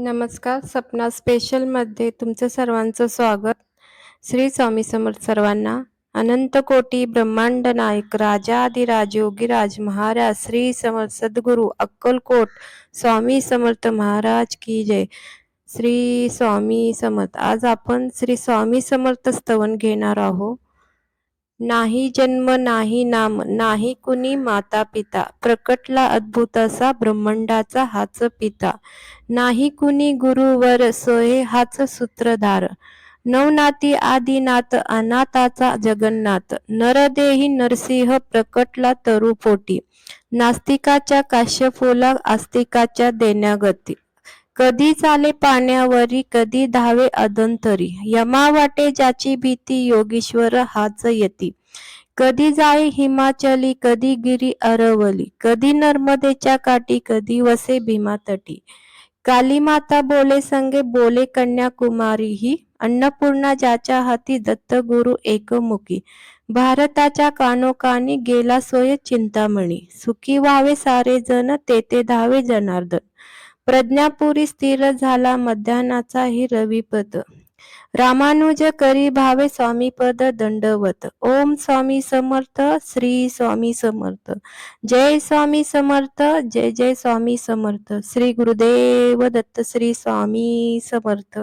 नमस्कार. सपना स्पेशलमध्ये तुमचं सर्वांचं स्वागत. श्री स्वामी समर्थ सर्वांना. अनंत कोटी ब्रह्मांड नायक राजाधिराज योगीराज महाराज श्री समर्थ सद्गुरू अक्कलकोट स्वामी समर्थ महाराज की जय. श्री स्वामी समर्थ. आज आपण श्री स्वामी समर्थ स्तवन घेणार आहोत. नाही जन्म नाही नाम नाही कुणी माता पिता, प्रकटला अद्भुत असा ब्रह्मांडाचा हाच पिता. नाही कुणी गुरुवर सोय हाच सूत्रधार, नवनाथी आदिनाथ अनाथाचा जगन्नाथ. नरदेही नरसिंह प्रकटला तरुपोटी, नास्तिकाच्या काश्यपोला आस्तिकाच्या देण्यागती. कधी चाले पाण्यावरी कधी धावे अदंतरी, यमावाटे ज्याची भीती योगीश्वर हाच यती. कधी जाई हिमाचली कधी गिरी अरवली, कधी नर्मदेच्या काठी कधी वसे भीमातटी. कालीमाता बोले संगे बोले कन्याकुमारी ही, अन्नपूर्णा ज्याच्या हाती दत्तगुरु एकमुखी. भारताच्या कानोकानी गेला सोय चिंतामणी, सुखी व्हावे सारे जन तेथे धावे जनार्दन. प्रज्ञापुरी स्थिर झाला मध्यानाचा ही रविपत, रामानुज करी भावे स्वामीपद दंडवत. ओम स्वामी समर्थ श्री स्वामी समर्थ. जय स्वामी समर्थ. जय जय स्वामी समर्थ. श्री गुरुदेव दत्त. श्री स्वामी समर्थ.